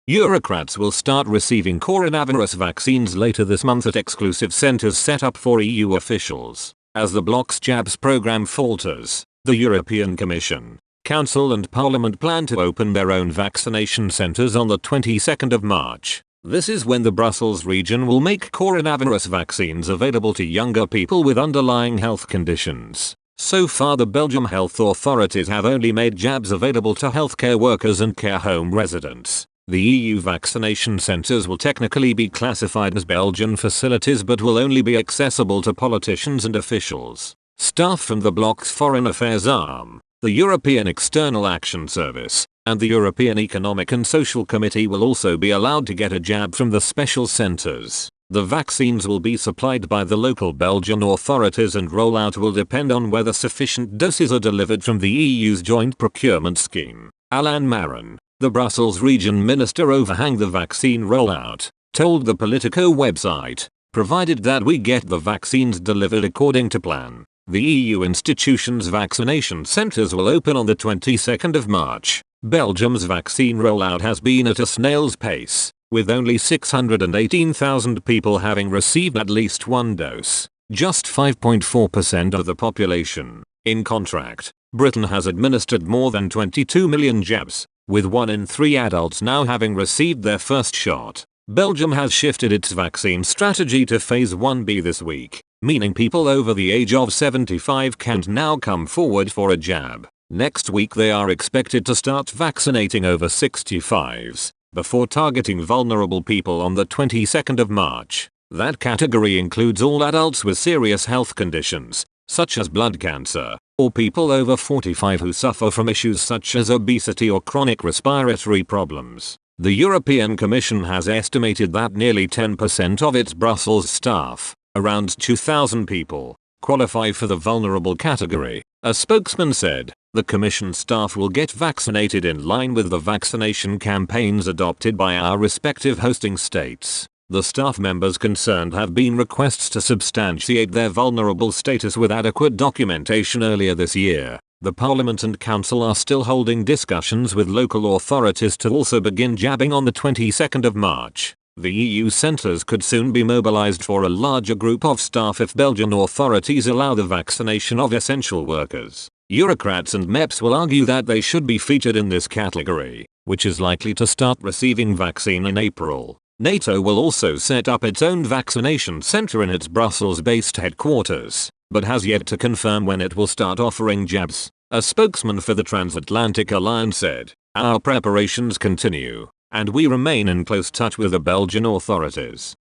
Bureaucrats will start receiving coronavirus vaccines later this month at exclusive centers set up for EU officials. As the bloc's jabs program falters, the European Commission, Council and Parliament plan to open their own vaccination centers on the 22nd of March. This is when the Brussels region will make coronavirus vaccines available to younger people with underlying health conditions. So far the Belgium health authorities have only made jabs available to healthcare workers and care home residents. The EU vaccination centres will technically be classified as Belgian facilities but will only be accessible to politicians and officials. Staff from the bloc's foreign affairs arm, the European External Action Service, and the European Economic and Social Committee will also be allowed to get a jab from the special centres. The vaccines will be supplied by the local Belgian authorities and rollout will depend on whether sufficient doses are delivered from the EU's joint procurement scheme. Alain Marin, the Brussels region minister overseeing the vaccine rollout, told the Politico website, provided that we get the vaccines delivered according to plan, the EU institutions' vaccination centres will open on the 22nd of March. Belgium's vaccine rollout has been at a snail's pace, with only 618,000 people having received at least one dose, just 5.4% of the population. In contrast, Britain has administered more than 22 million jabs, with 1 in 3 adults now having received their first shot. Belgium has shifted its vaccine strategy to phase 1B this week, meaning people over the age of 75 can now come forward for a jab. Next week they are expected to start vaccinating over 65s, before targeting vulnerable people on the 22nd of March. That category includes all adults with serious health conditions, such as blood cancer, or people over 45 who suffer from issues such as obesity or chronic respiratory problems. The European Commission has estimated that nearly 10% of its Brussels staff, around 2,000 people, qualify for the vulnerable category. A spokesman said, the Commission staff will get vaccinated in line with the vaccination campaigns adopted by our respective hosting states. The staff members concerned have been requests to substantiate their vulnerable status with adequate documentation earlier this year. The Parliament and Council are still holding discussions with local authorities to also begin jabbing on the 22nd of March. The EU centres could soon be mobilised for a larger group of staff if Belgian authorities allow the vaccination of essential workers. Bureaucrats and MEPs will argue that they should be featured in this category, which is likely to start receiving vaccine in April. NATO will also set up its own vaccination centre in its Brussels-based headquarters, but has yet to confirm when it will start offering jabs. A spokesman for the Transatlantic Alliance said, "Our preparations continue, and we remain in close touch with the Belgian authorities."